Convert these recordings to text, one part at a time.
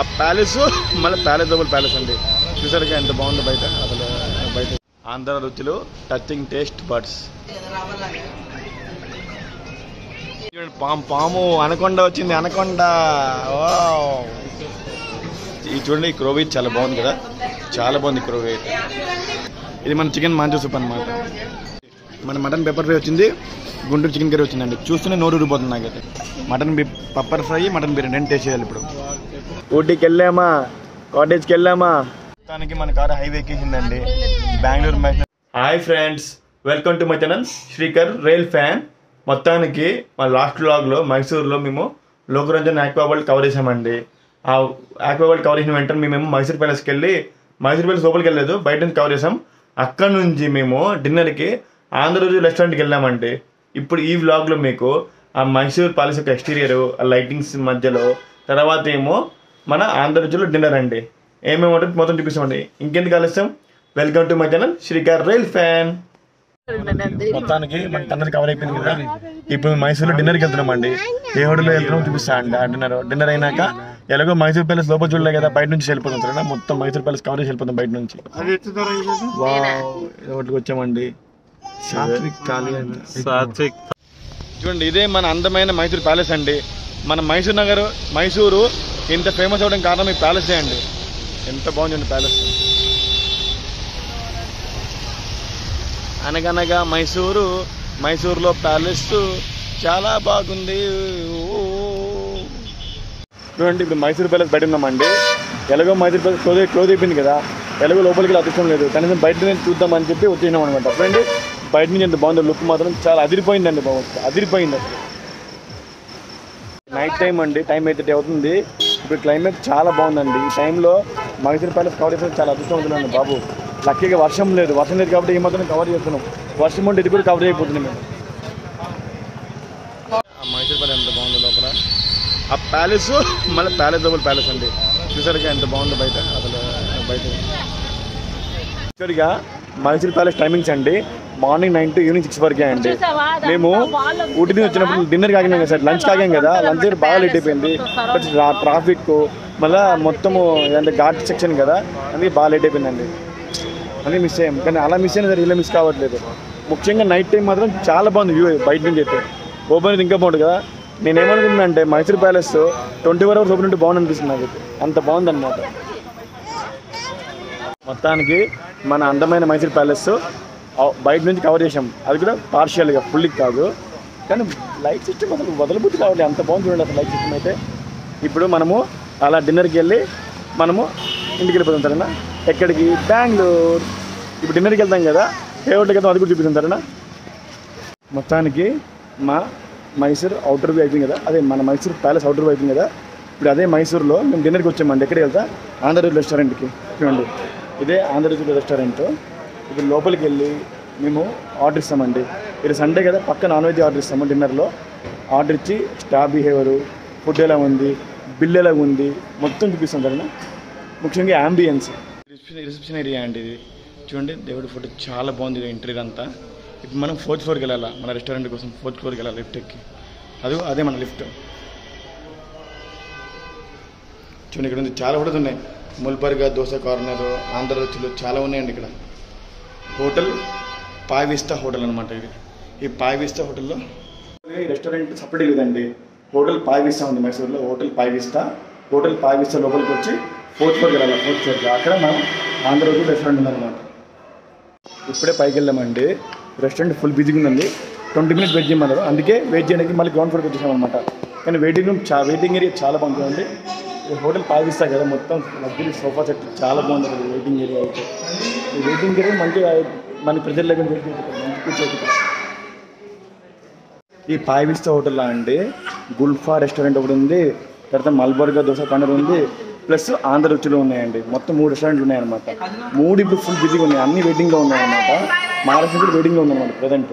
ఆ ప్యాలెస్ మళ్ళీ palace double palace అండి. చూసారుగా ఎంత బాగుందో బయట. అసలు బయట Andhra Ruchulu touching taste buds. పాము అనకొండ వచ్చింది. అనకొండ ఇది చూడండి. ఈ క్రోవీ చాలా బాగుంది కదా, చాలా బాగుంది క్రోవీ అయితే. ఇది మన చికెన్ మాంజో సూప్ అనమాట. మన మటన్ పెప్పర్ ఫ్రై వచ్చింది, గుంటూరు చికెన్ కర్రీ వచ్చిందండి. చూస్తూనే నోరు ఊరిపోతుంది నాకైతే. Mutton pepper fry, mutton biryani రెండు టేస్ట్ చేయాలి ఇప్పుడు. ఊటీకి వెళ్ళామా, కాటేజ్కి వెళ్ళామా, మొత్తానికి మన కారు హైవే ఎక్కేసిందండి. Bengaluru. Hi friends, welcome to my channel Srikar rail fan. మొత్తానికి మా లాస్ట్ వ్లాగ్లో మైసూర్లో మేము లోకరంజన్ ఆక్వా వరల్డ్ కవర్ చేసామండి. ఆ ఆక్వా వరల్డ్ కవర్ చేసిన వెంటనే మేము మైసూర్ ప్యాలెస్కి వెళ్ళి, మైసూర్ ప్యాలెస్ లోపలికి వెళ్ళలేదు, బయట నుంచి కవర్ చేసాం. అక్కడ నుంచి మేము డిన్నర్కి ఆంధ్రజ్యోతి రెస్టారెంట్కి వెళ్ళామండి. ఇప్పుడు ఈ వ్లాగ్లో మీకు ఆ మైసూర్ ప్యాలెస్ యొక్క ఎక్స్టీరియర్, ఆ లైటింగ్స్ మధ్యలో, తర్వాత ఏమో మన ఆంధ్రజ్యోతిలో డిన్నర్ అండి. ఏమేమి ఉంటుంది మొత్తం చూపిస్తామండి. ఇంకెందుకు ఆలస్యం, welcome to my channel Srikar rail fan. మొత్తానికి మన అందరికి కవర్ అయిపోయింది కదా. ఇప్పుడు మైసూర్లో డిన్నర్కి వెళ్తున్నామండి. ఏ హోటల్లో వెళ్తున్నామో చూపిస్తా అండి. ఆ డిన్నర్ అయినాక ఎలాగో మైసూర్ ప్యాలెస్ లోపల చూడలే కదా, బయట నుంచి వెళ్ళిపోతాం. మొత్తం మైసూర్ ప్యాలెస్ కవర్ చేసి వెళ్ళిపోతాం బయట నుంచి. హోటల్కి వచ్చామండి. చూడండి, ఇదే మన అందమైన మైసూర్ ప్యాలెస్ అండి. మన మైసూరు ఇంత ఫేమస్ అవ్వడం కారణం ఈ ప్యాలెసే అండి. ఎంత బాగుంది ప్యాలెస్. అనగనగా మైసూరులో ప్యాలెస్ చాలా బాగుంది. చూడండి, ఇప్పుడు మైసూర్ ప్యాలెస్ బయట ఉన్నామండి. ఎలాగో మైసూర్ ప్యాలెస్ క్లోజ్ అయిపోయింది కదా, ఎలాగో లోపలికి అదృష్టం లేదు, కనీసం బయట నుంచి చూద్దామని చెప్పి వచ్చేసినాం అనమాట. చూడండి బయట నుంచి ఎంత బాగుందో, లుక్ మాత్రం చాలా అదిరిపోయిందండి. అదిరిపోయింది అసలు. నైట్ టైం అండి, టైం అయితే అవుతుంది. ఇప్పుడు క్లైమేట్ చాలా బాగుందండి. ఈ టైంలో మైసూర్ ప్యాలెస్ కవర్ చేస్తే చాలా అదృష్టం అవుతుందండి బాబు. లక్కీగా వర్షం లేదు కాబట్టి ఈ మాత్రం కవర్ చేస్తున్నాం. వర్షం ఉంటే ఇది కూడా కవర్ అయిపోతుంది. మేము మైసూర్ ప్యాలెస్ ఎంత బాగుంది లోపల. ఆ ప్యాలెస్ మళ్ళీ ప్యాలెస్ డబుల్ ప్యాలెస్ అండి. చూసారుగా ఎంత బాగుందో బయట. అసలు బయట చూసారుగా మైసూర్ ప్యాలెస్ టైమింగ్స్ అండి. మార్నింగ్ 9 to ఈవినింగ్ 6 వరకే అండి. మేము ఊటీ నుంచి వచ్చినప్పుడు డిన్నర్ కాగాం కదా సార్, లంచ్ కాగాం కదా, లంచ్ దగ్గర బాగా లేట్ అయిపోయింది. ట్రాఫిక్ మళ్ళీ మొత్తము అంటే ఘాట్ సెక్షన్ కదా, అందుకే బాగా లేట్ అయిపోయిందండి. అన్నీ మిస్ అయ్యాం. కానీ అలా మిస్ అయినా సరే ఇలా మిస్ కావట్లేదు. ముఖ్యంగా నైట్ టైం మాత్రం చాలా బాగుంది వ్యూ. బయట నుంచి అయితే ఓపెన్ అయితే ఇంకా బాగుంటుంది కదా. నేనేమనుకున్నా అంటే మైసూర్ ప్యాలెస్ 24 hours ఓపెన్ ఉంటే బాగుంది అనిపిస్తుంది నాకు. అంత బాగుంది అనమాట. మొత్తానికి మన అందమైన మైసూర్ ప్యాలెస్ బయట నుంచి కవర్ చేసాం. అది కూడా పార్షియల్గా, ఫుల్లీ కాదు. కానీ లైట్ సిస్టమ్ అసలు వదలబుద్ధి కావాలి, అంత బాగుంది చూడండి అసలు లైట్ సిస్టమ్ అయితే. ఇప్పుడు మనము అలా డిన్నర్కి వెళ్ళి మనము ఇంటికి వెళ్ళిపోతాం సరేనా. ఎక్కడికి? బెంగళూరు. ఇప్పుడు డిన్నర్కి వెళ్తాం కదా, ఏ హోటల్కి వెళ్తాం అది కూడా చూపిస్తాం సరేనా. మొత్తానికి మా మైసూర్ అవుటర్ వ్యూ అయిపోయింది కదా, అదే మన మైసూర్ ప్యాలెస్ అవుటర్ వ్యూ అయిపోయింది కదా. ఇప్పుడు అదే మైసూర్లో మేము డిన్నర్కి వచ్చామండి. ఎక్కడికి వెళ్తా? ఆంధ్రజ్యోతి రెస్టారెంట్కి. చూడండి, ఇదే ఆంధ్రజ్యోతి రెస్టారెంట్. ఇప్పుడు లోపలికి వెళ్ళి మేము ఆర్డర్ ఇస్తామండి. ఇది సండే కదా, పక్క నాన్ వెజ్ ఆర్డర్ ఇస్తాము. డిన్నర్లో ఆర్డర్ ఇచ్చి స్టాఫ్ బిహేవియరు, ఫుడ్ ఎలా ఉంది, బిల్ ఎలా ఉంది మొత్తం చూపిస్తాం సరేనా. ముఖ్యంగా యాంబియన్స్, రిసెప్షన్ ఏరియా అండి ఇది. చూడండి దేవుడి ఫోటో చాలా బాగుంది ఇంటీరియర్ అంతా. ఇప్పుడు మనం 4th floorకి వెళ్ళాలా, మన రెస్టారెంట్ కోసం 4th floorకి వెళ్ళాలి లిఫ్ట్ ఎక్కి. అదే మన లిఫ్ట్. చూడండి ఇక్కడ ఉంది, చాలా ఫోటోస్ ఉన్నాయి. ముల్బర్గా, దోశ కార్నర్, ఆంధ్ర రుచులు చాలా ఉన్నాయండి ఇక్కడ. హోటల్ పాయ్ విస్తా హోటల్ అనమాట ఇది. ఈ పాయ్ విస్తా హోటల్లో ఈ రెస్టారెంట్ సపరేట్ లేదండి. హోటల్ పాయ్ విస్తా ఉంది మైసూర్లో. హోటల్ పాయ్ విస్తా లోపలికి వచ్చి 4th floorకి వెళ్ళాలి. 4th floorకి అక్కడ మనం ఆంధ్రజ్యోతి రెస్టారెంట్ ఉందన్నమాట. ఇప్పుడే పైకి వెళ్ళామండి. రెస్టారెంట్ ఫుల్ బిజీగా ఉందండి. 20 minutes వెయిట్ చేయమన్నారు, అందుకే వెయిట్ చేయడానికి మళ్ళీ గ్రౌండ్ ఫ్లోర్కి వచ్చేసాం అనమాట. కానీ వెయిటింగ్ ఏరియా చాలా బాగుంటుందండి. హోటల్ పాయ్ విస్తా కదా, మొత్తం లగ్జరీ సోఫా సెట్ చాలా బాగుంది వెయిటింగ్ ఏరియా అయితే. ఈ వెయిటింగ్ ఏరియా మంచిగా మన ప్రజల దగ్గర వెయిట్ చేసి ఈ పాయ్ విస్తా హోటల్లో అండి గుల్ఫా రెస్టారెంట్ ఒకటి ఉంది, తర్వాత మల్బర్గా దోశ కార్నర్ ఉంది, ప్లస్ ఆంధ్ర రుచులు ఉన్నాయండి. మొత్తం 3 రెస్టారెంట్లు ఉన్నాయన్నమాట. 3 ఇప్పుడు ఫుల్ బిజీగా ఉన్నాయి, అన్ని వెయిటింగ్లో ఉన్నాయన్నమాట. మహారాష్ట్ర కూడా వెయిటింగ్లో ఉందన్నమాట ప్రజెంట్.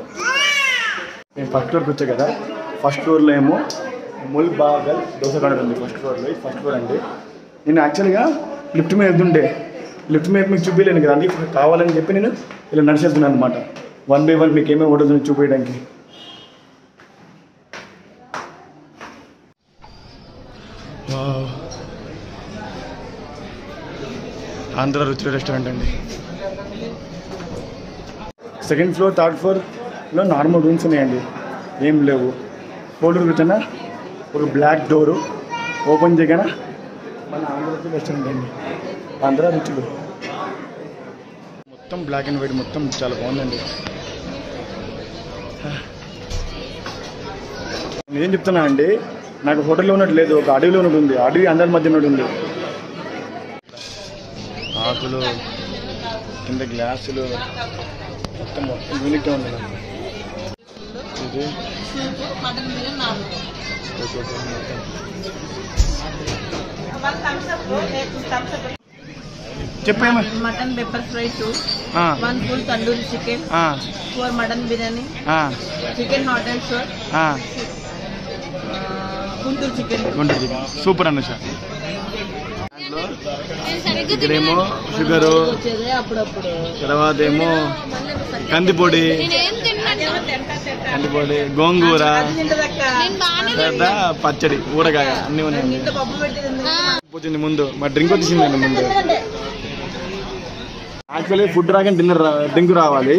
నేను ఫస్ట్ ఫ్లోర్కి వచ్చా కదా, ఫస్ట్ ఫ్లోర్లో ఏమో ముల్బాగల్ దోశ కార్నర్ ఉంది. ఫస్ట్ ఫ్లోర్ అండి. నేను యాక్చువల్గా లిఫ్ట్ మీద వెళ్తుండే, లిఫ్ట్ మీద మీకు చూపించలేను కదా, అందుకే కావాలని చెప్పి నేను ఇలా నడిచేస్తున్నాను అనమాట. 1 by 1 మీకు ఏమేమి హోటల్స్ చూపించడానికి. ఆంధ్ర రుచి రెస్టారెంట్ అండి. సెకండ్ ఫ్లోర్ థర్డ్ ఫ్లోర్లో నార్మల్ రూమ్స్ ఉన్నాయండి, ఏం లేవు. ఫోల్డర్ కూర్చున్నా ఒక బ్లాక్ డోరు ఓపెన్ చేయగానే మన ఆంధ్ర రుచి రెస్టారెంట్ అండి. ఆంధ్ర రుచులు మొత్తం బ్లాక్ అండ్ వైట్, మొత్తం చాలా బాగుందండి. నేనేం చెప్తున్నా అండి, నాకు హోటల్లో ఉన్నట్టు లేదు, ఒక అడవిలో ఉన్నట్టు ఉంది. అడవి అందరి మధ్య ఉన్నట్టు ఉంది. ఆకులు కింద గ్లాసులు మొత్తం యూనిక్గా ఉంది. ఇది చెప్పేమో. Mutton pepper fry 2, 1 full tandoori chicken, 4 mutton biryani, chicken hot and sour, Guntur chicken. Super అన్న సార్. ఇక్కడేమో షుగరు, తర్వాత ఏమో కందిపొడి, గోంగూర, తర్వాత పచ్చడి, ఊరగాయ అన్నీ ఉన్నాయండి. వచ్చింది ముందు మా డ్రింక్ వచ్చేసిందండి. ముందు యాక్చువల్లీ ఫుడ్ రాగానే డ్రింక్ రావాలి.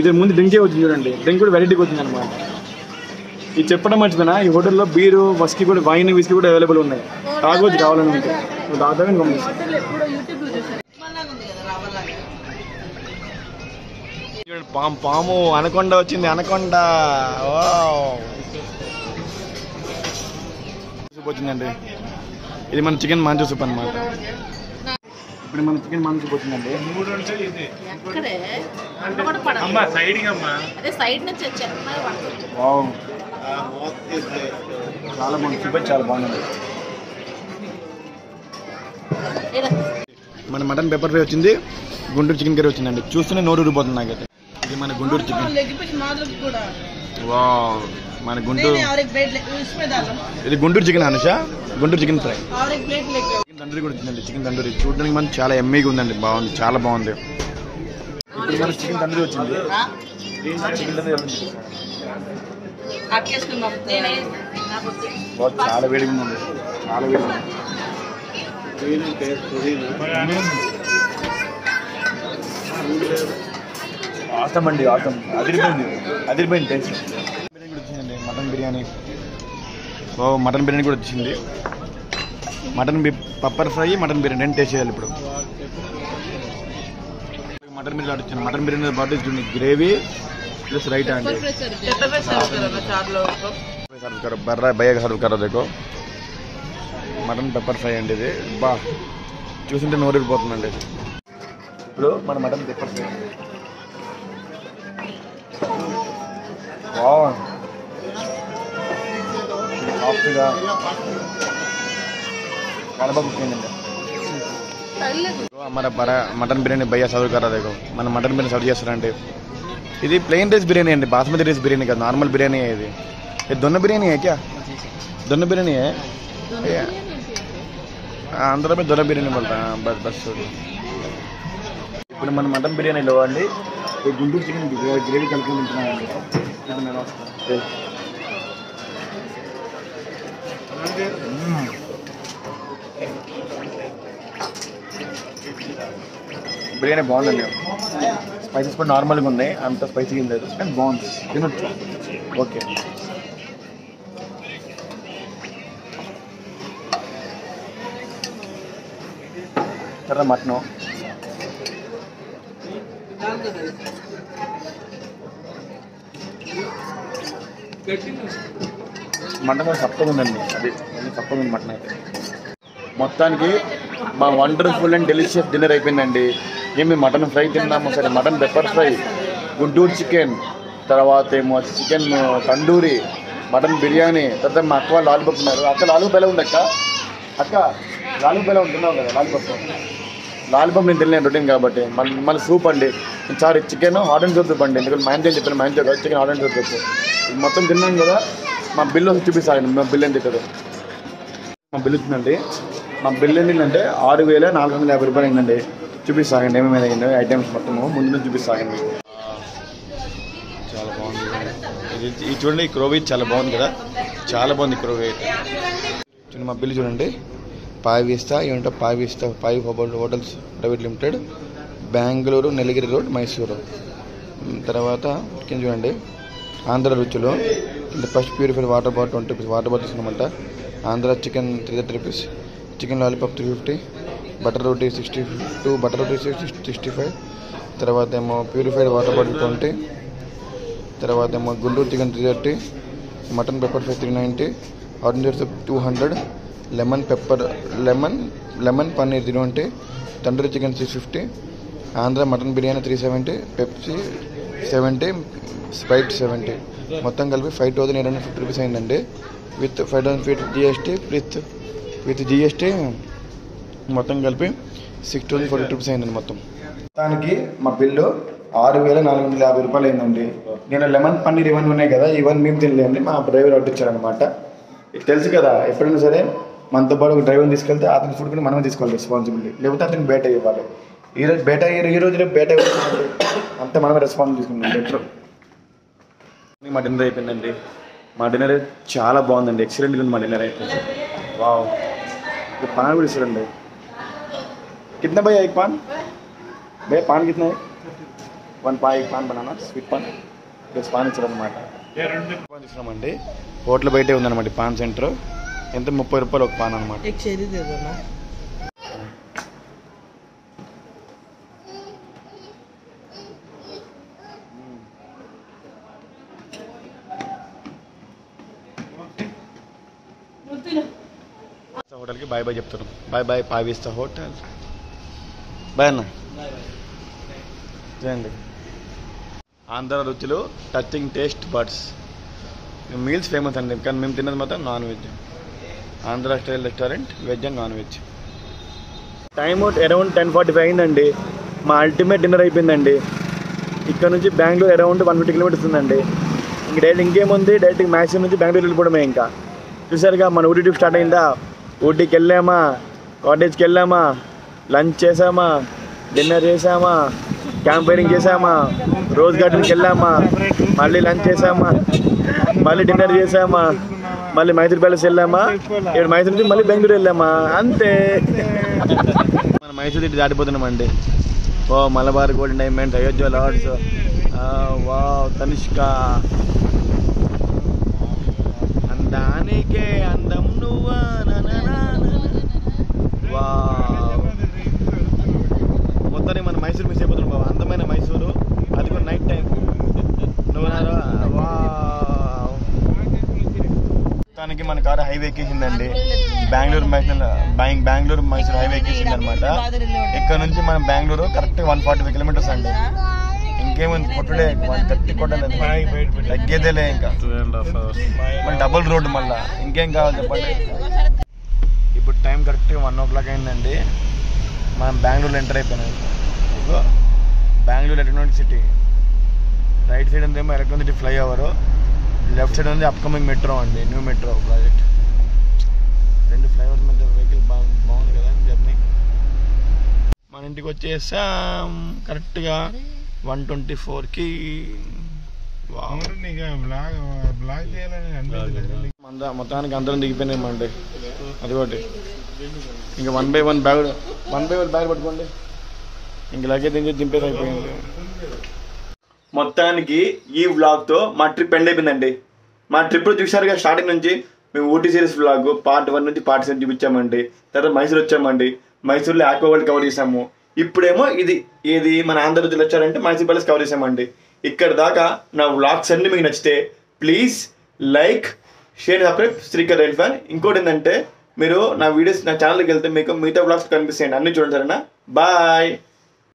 ఇది ముందు డ్రింకే వచ్చింది చూడండి. డ్రింక్ కూడా వెరైటీగా వచ్చింది అనమాట. ఇది చెప్పడం మర్చిపోయినా, ఈ హోటల్లో బీరు, విస్కీ కూడా, వైన్, విస్కీ కూడా అవైలబుల్ ఉన్నాయి. తాగొచ్చు కావాలని ఉంటే తాగుతామని గమనిస్తాను. పాము అనకొండ వచ్చింది. అనకొండ సూప్ వచ్చిందండి. ఇది మన చికెన్ మాంజా సూప్ అనమాట. ఇప్పుడు మన చికెన్ మాంజా సూప్ వచ్చిందండి. చాలా బాగుంది సూప్, చాలా బాగుంది. మన మటన్ పెప్పర్ ఫ్రై వచ్చింది. గుంటూరు చికెన్ కర్రీ వచ్చిందండి. చూస్తూనే నోరు ఊరిపోతుంది నాకైతే. ఇది మన గుంటూరు చికెన్. వావ్, మన గుంటూరు. ఇది Guntur chicken Anusha, Guntur chicken fry. Chicken tandoori కూడా వచ్చిందండి. చికెన్ తందూరి చూడడానికి మనకి చాలా ఎమ్మీగా ఉందండి. బాగుంది, చాలా బాగుంది. ఇప్పుడు మన చికెన్ తందూరి వచ్చింది. చికెన్ తందూరి చాలా వేడిగా ఉంది, చాలా వేడిగా ఉంది. ఆసం అండి, ఆసం. అదిరిపోయింది టేస్ట్. బిర్యానీ కూడా వచ్చిందండి, మటన్ బిర్యానీ. మటన్ బిర్యానీ కూడా వచ్చింది. Mutton pepper fry, mutton biryani రెండు టేస్ట్ చేయాలి ఇప్పుడు. మటన్ బిర్యానీ వచ్చింది. మటన్ బిర్యానీ పాటు ఇచ్చింది గ్రేవీ ప్లస్ రైట్ అండి. భయ్యా సర్వ్ కరో దేకో. మటన్ పెప్పర్ ఫ్రై అండి ఇది. బా, చూసింటే నోరిపోతుందండి. ఇప్పుడు మన మటన్ పెప్పర్ ఫ్రై సాఫ్ట్గా చాలా బాగా కుట్టిందండి. మన మటన్ బిర్యానీ భయ్యా సర్వ్ కరో దేకో. మన మటన్ బిర్యానీ సర్వ్ చేస్తారండి. ఇది ప్లెయిన్ రైస్ బిర్యానీ అండి, బాస్మతి రైస్ బిర్యానీ కాదు, నార్మల్ బిర్యానీ ఇది. ये दोनों बिरयानी है क्या? दोनों बिरयानी है? आंध्र में दोनों बिरयानी बोलता है. बस बस ఇప్పుడు మన మటన్ బిర్యానీలో అండి గుంటూరు చికెన్ గ్రేవీ కలుపుకొని తింటున్నామండి. బిర్యానీ బాగుందండి. స్పైసెస్ కూడా నార్మల్గా ఉన్నాయి, అంత స్పైసీగా లేదు, కానీ బాగుంది, తినొచ్చు. ఓకే, తర్వాత మటను చప్పగా ఉందండి. అది చప్పగా ఉంది మటన్ అయితే. మొత్తానికి మా వండర్ఫుల్ అండ్ డెలిషియస్ డిన్నర్ అయిపోయిందండి. ఏమి మటన్ ఫ్రై తిన్నాము, సరే mutton pepper fry, Guntur chicken, తర్వాత ఏమో చికెన్ తండూరి, మటన్ బిర్యానీ, తర్వాత మా అక్క వాళ్ళు లాలీపాప్ ఉన్నారు. అక్క లాలీపాప్ ఎలా ఉంది? అక్క లాలీపాప్ ఎలా ఉంటున్నావు కదా? లాలీపాప్ నేను తినలేను రొటీన్ కాబట్టి. మళ్ళీ సూప్ అండి. Sorry, chicken hot and soap soup అండి. ఎందుకంటే మా ఇంట్లో చెప్పాను, మా ఇంట్లో కాదు, chicken hot and soap soup. మొత్తం తిన్నాను కదా. మా బిల్లు చూపిస్తాను. మా బిల్ ఎంత అవుతుందో మా బిల్ వచ్చిందండి. మా బిల్ ఏంటంటే 6,450 రూపాయలు అయిందండి. చూపిస్తాగండి ఏమేమి అయిందో ఐటమ్స్ మొత్తము ముందు నుంచి చూపిస్తాగండి. చాలా బాగుంది ఇది చూడండి. ఈ క్రోవీ చాలా బాగుంది కదా, చాలా బాగుంది క్రోవీ అయితే. చూడండి మా బిల్లు చూడండి, పావిస్తా ఏమంటే పావిస్తా 5 hotels private limited, Bengaluru, Nilgiri road, Mysuru. తర్వాత కింద చూడండి Andhra Ruchulu. First purified water bottle 20 rupees, water bottle ఇస్తున్నామంట. Andhra chicken 330 rupees, chicken lollipop 350, butter roti 62, butter roti 65. తర్వాత ఏమో ప్యూరిఫైడ్ వాటర్ బాటిల్ 20. తర్వాత ఏమో Guntur chicken 330, mutton pepper fry 390, orange soup 200, lemon paneer 020, tandoori chicken 650, Andhra mutton biryani 370, Pepsi 70, Sprite 70. మొత్తం కలిపి 5,850 రూపీస్ అయిందండి. విత్ 5,000 జిఎస్టీ, విత్ జిఎస్టీ మొత్తం కలిపి 6,040 రూపీస్ అయిందండి మొత్తం. మొత్తానికి మా బిల్లు 6,450 రూపాయలు అయిందండి. నేను లెమన్ పన్నీర్ ఇవన్నీ ఉన్నాయి కదా, ఇవన్నీ మేము తినలేండి, మా డ్రైవర్ పట్టించారనమాట. ఇది తెలుసు కదా, ఎప్పుడైనా సరే మనతో పాటు ఒక డ్రైవర్ని తీసుకెళ్తే అతని ఫుడ్ కూడా మనమే తీసుకోవాలి రెస్పాన్సిబిలిటీ, లేకపోతే అతనికి బేట ఇవ్వాలి. ఈరోజు బేట అంతా మనమే రెస్పాన్స్ తీసుకుంటాం. బెటర్. మా డిన్నర్ అయిపోయిందండి. మా డిన్నర్ చాలా బాగుందండి, ఎక్సలెంట్గా ఉంది మా డిన్నర్ అయితే. వావ్, పాన్ కూడా ఇస్తారండి. कितना भैया एक पान? भैया पान कितना है? 1 पान, एक पान बनाना, स्वीट पान. ప్లస్ పాన్ ఇచ్చారనమాట. తీసుకున్నామండి. హోటల్ బయటే ఉందన్నమాట పాన్ సెంటర్. ఎంత 30 రూపాయలు ఒక పాన్ అనమాట. హోటల్కి బాయ్ బాయ్ చెప్తాను. బాయ్ బాయ్ పావిస్తా హోటల్. బాయ్ అన్న. చేయండి. Andhra Ruchulu, touching taste buds. Meals famous అండి, కానీ మేము తిన్నది మాత్రం non veg. Andhra style restaurant, veg and non veg. Time around 10:45 అయిందండి. మా అల్టిమేట్ డిన్నర్ అయిపోయిందండి. ఇక్కడ నుంచి బెంగళూరు అరౌండ్ 150 కిలోమీటర్స్ ఉందండి. ఇంక డైరెక్ట్ ఇంకేముంది, డైరెక్ట్ మ్యాక్సిమం నుంచి బెంగళూరు వెళ్ళిపోవడమే. ఇంకా చూసారుగా మన ఊటీ ట్రిప్ స్టార్ట్ అయిందా. ఊటీకి వెళ్ళామా, కాటేజ్కి వెళ్ళామా, లంచ్ చేసామా, డిన్నర్ చేసామా, క్యాంప్ ఫైరింగ్ చేసామా, రోజ్ గార్డెన్కి వెళ్ళామా, మళ్ళీ లంచ్ చేసామా, మళ్ళీ డిన్నర్ చేసామా, మళ్ళీ మైసూర్ ప్యాలెస్ వెళ్ళామా, ఇక్కడ మైసూర్ నుంచి మళ్ళీ బెంగళూరు వెళ్ళామా, అంతే. మనం మైసూర్ సిటీ దాటిపోతున్నామండి. ఓ Malabar golden diamonds, Ayodhya lords, wow Tanishq, అందానికే అందం నువ్వా, వావ్. మొత్తానికి మనం మైసూర్ మిస్ అయిపోతున్నాం బాబా. అందమైన మైసూరు, అది కూడా నైట్ టైం. నువ్వు మొత్తానికి మన కారు హైవే ఎక్కేసిందండి. బెంగళూరు మైసూర్ హైవే ఎక్కేసింది అనమాట. ఇక్కడ నుంచి మనం బెంగళూరు కరెక్ట్ 145 కిలోమీటర్స్ అండి. ఇంకేముంది, కొట్టుడే గట్టి కొట్టలేదు, తగ్గేదేలే. ఇంకా మన డబుల్ రోడ్డు మళ్ళా ఇంకేం కావాలి చెప్పండి. ఇప్పుడు టైం కరెక్ట్గా 1 o'clock అయిందండి. మనం బెంగళూరులో ఎంటర్ అయిపోయినాం. ఇగో Bengaluru electronic city. Right side ఉందేమో electronic city flyover, left side ఉంది అప్కమింగ్ మెట్రో అండి, న్యూ మెట్రో ప్రాజెక్ట్. 2 ఫ్లైఓవర్స్ మధ్య వెహికల్ బాగుంది కదా జర్నీ. మన ఇంటికి వచ్చేసాం కరెక్ట్గా 124కి. మొత్తానికి అందరం దిగిపోయినామండి. అదొకటి. ఇంకా 1 by 1 బ్యాగ్ పట్టుకోండి. ఇంక లగేజ్ దింపేది అయిపోయింది. మొత్తానికి ఈ వ్లాగ్తో మా ట్రిప్ ఎండ్ అయిపోయిందండి. మా ట్రిప్లో చూసారుగా, స్టార్టింగ్ నుంచి మేము ఊటీ సిరీస్ వ్లాగ్ పార్ట్ 1 నుంచి పార్ట్ 7 చూపించామండి. తర్వాత మైసూర్ వచ్చామండి. మైసూర్లో ఆక్వా వరల్డ్ కవర్ చేసాము. ఇప్పుడేమో ఇది మన ఆంధ్ర రుచులు వచ్చారంటే మైసూర్ ప్యాలెస్ కవర్ చేసామండి. ఇక్కడ దాకా నా వ్లాగ్స్ అన్ని మీకు నచ్చితే please like, share, subscribe Srikar rail fan. ఇంకోటి ఏంటంటే, మీరు నా వీడియోస్ నా ఛానల్కి వెళ్తే మీకు మిగతా వ్లాగ్స్ కనిపిస్తాయండి, అన్ని చూడండి సరేనా. బాయ్.